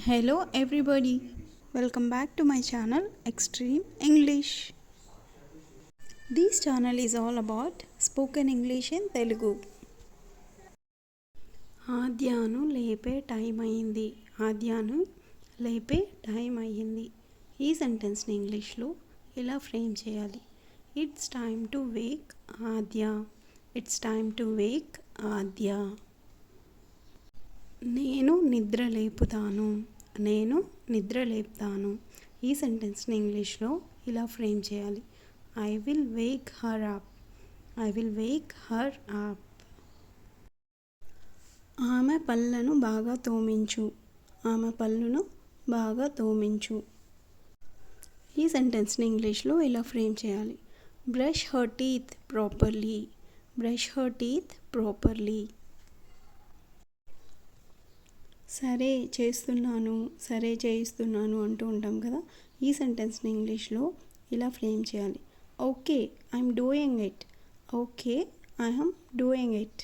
Hello everybody, welcome back to my channel Extreme English. This channel is all about spoken English in Telugu. ఆద్యాను లేపే time అయింది. ఆద్యాను లేపే time అయ్యింది. ఈ సెంటెన్స్ని ఇంగ్లీష్లో ఇలా ఫ్రేమ్ చేయాలి. It's time to wake Aadya. It's time to wake Aadya. నేను నిద్ర లేపుతాను. నేను నిద్ర లేపుతాను. ఈ సెంటెన్స్ని ఇంగ్లీష్లో ఇలా ఫ్రేమ్ చేయాలి. I will Wake her up. I will Wake her up. ఆమె పళ్ళను బాగా తోమించు. ఆమె పళ్ళును బాగా తోమించు. ఈ సెంటెన్స్ని ఇంగ్లీష్లో ఇలా ఫ్రేమ్ చేయాలి. Brush her teeth properly. Brush her teeth properly. సరే చేస్తున్నాను, సరే చేయిస్తున్నాను అంటూ ఉంటాం కదా. ఈ సెంటెన్స్ని ఇంగ్లీష్లో ఇలా ఫ్రేమ్ చేయాలి. Okay I'm doing it. Okay I'm doing it.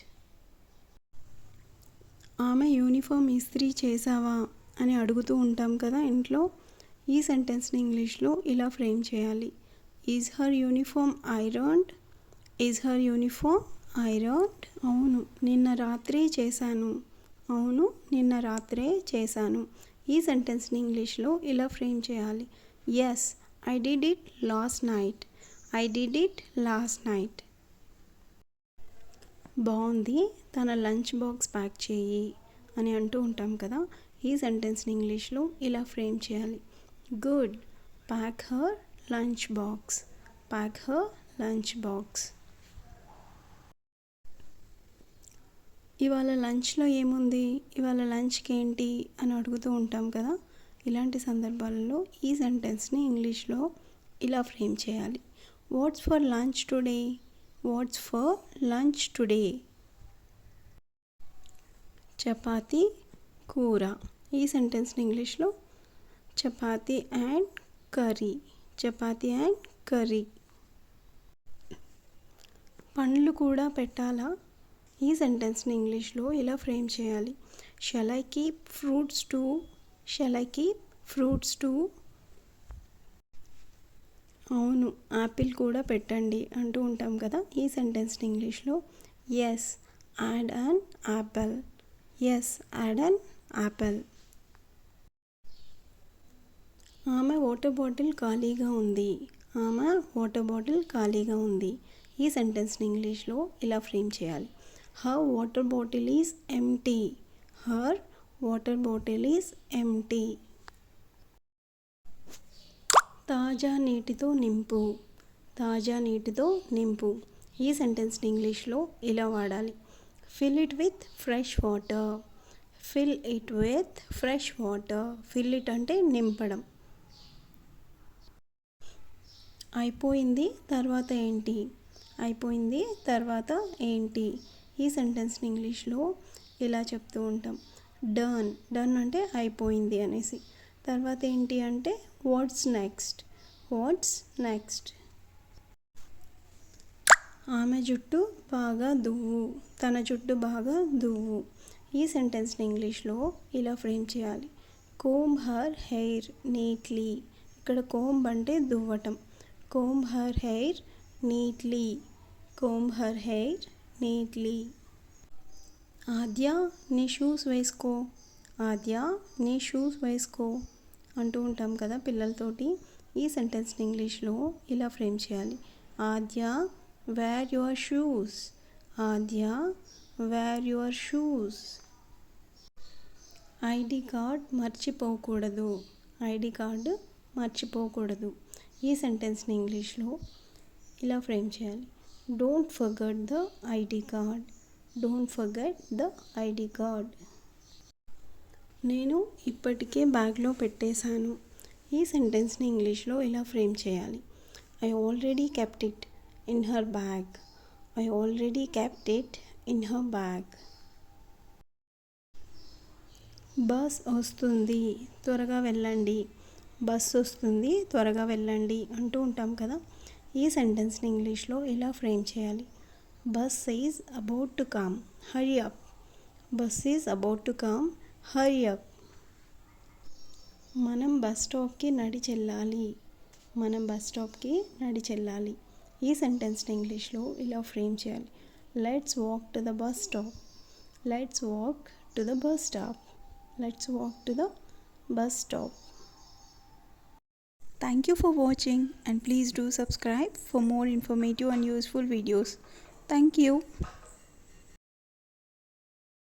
ఆమె యూనిఫామ్ ఇస్త్రీ చేసావా అని అడుగుతూ ఉంటాం కదా ఇంట్లో. ఈ సెంటెన్స్ని ఇంగ్లీష్లో ఇలా ఫ్రేమ్ చేయాలి. Is her uniform ironed. Is her uniform ironed. అవును నిన్న రాత్రి చేశాను. అవును నిన్న రాత్రే చేశాను. ఈ సెంటెన్స్ని ఇంగ్లీష్లో ఇలా ఫ్రేమ్ చేయాలి. Yes I did it last night. I did it last night. బాగుంది తన లంచ్ బాక్స్ ప్యాక్ చేయి అని అంటూ ఉంటాం కదా. ఈ సెంటెన్స్ని ఇంగ్లీష్లో ఇలా ఫ్రేమ్ చేయాలి. Good pack her lunch box. Pack her lunch box. ఇవాళ లంచ్లో ఏముంది, ఇవాళ లంచ్కి ఏంటి అని అడుగుతూ ఉంటాం కదా. ఇలాంటి సందర్భాలలో ఈ సెంటెన్స్ని ఇంగ్లీష్లో ఇలా ఫ్రేమ్ చేయాలి. What's for lunch today. What's for lunch today. Chapati కూర. ఈ సెంటెన్స్ని ఇంగ్లీష్లో chapati and curry. Chapati and curry. పండ్లు కూడా పెట్టాలా. ఈ సెంటెన్స్ని ఇంగ్లీష్లో ఇలా ఫ్రేమ్ చేయాలి. Shall I keep fruits to. Shall I keep fruits to. అవును యాపిల్ కూడా పెట్టండి అంటూ ఉంటాం కదా. ఈ సెంటెన్స్ని ఇంగ్లీష్లో S add an apple. S add an apple. ఆమె వాటర్ బాటిల్ ఖాళీగా ఉంది. ఆమె వాటర్ బాటిల్ ఖాళీగా ఉంది. ఈ సెంటెన్స్ని ఇంగ్లీష్లో ఇలా ఫ్రేమ్ చేయాలి. Her water bottle is empty. Her water bottle is empty. తాజా నీటితో నింపు. తాజా నీటితో నింపు. ఈ సెంటెన్స్ని ఇంగ్లీష్లో ఇలా వాడాలి. Fill it with fresh water. Fill it with fresh water. Fill it అంటే నింపడం. అయిపోయింది తర్వాత ఏంటి. అయిపోయింది తర్వాత ఏంటి. ఈ సెంటెన్స్ని ఇంగ్లీష్లో ఇలా చెప్తూ ఉంటాం. డన్. డన్ అంటే అయిపోయింది అనేసి. తర్వాత ఏంటి అంటే వాట్స్ నెక్స్ట్. Watts next. ఆమె జుట్టు బాగా దువ్వు. తన జుట్టు బాగా దువ్వు. ఈ సెంటెన్స్ని ఇంగ్లీష్లో ఇలా ఫ్రేమ్ చేయాలి. Comb her hair neatly. ఇక్కడ కోంబ్ అంటే దువ్వటం. Comb her hair neatly. Comb her hair neatly. Aadya నీ షూస్ వేసుకో. ఆద్య నీ షూస్ వేసుకో అంటూ ఉంటాం కదా పిల్లలతోటి. ఈ సెంటెన్స్ని ఇంగ్లీష్లో ఇలా ఫ్రేమ్ చేయాలి. Aadya wear your shoes. Aadya wear your shoes. ID card మర్చిపోకూడదు. ఐడి కార్డు మర్చిపోకూడదు. ఈ సెంటెన్స్ని ఇంగ్లీష్లో ఇలా ఫ్రేమ్ చేయాలి. Don't forget the ID card. Don't forget the ID card. నేను ఇప్పటికే బ్యాగ్లో పెట్టేశాను. ఈ సెంటెన్స్ని ఇంగ్లీష్లో ఇలా ఫ్రేమ్ చేయాలి. I already kept it in her bag. I already kept it in her bag. Bus వస్తుంది త్వరగా వెళ్ళండి. బస్ వస్తుంది త్వరగా వెళ్ళండి అంటూ ఉంటాం కదా. ఈ సెంటెన్స్ని ఇంగ్లీష్లో ఇలా ఫ్రేమ్ చేయాలి. Bus is about to come. Hurry up. Bus is about to come. Hurry up. మనం బస్ స్టాప్కి నడిచి వెళ్ళాలి. మనం బస్ స్టాప్కి నడిచి వెళ్ళాలి. ఈ సెంటెన్స్ని ఇంగ్లీష్లో ఇలా ఫ్రేమ్ చేయాలి. Let's walk to the bus stop. Let's walk to the bus stop. Let's walk to the bus stop. Thank you for watching, and please do subscribe for more informative and useful videos. Thank you.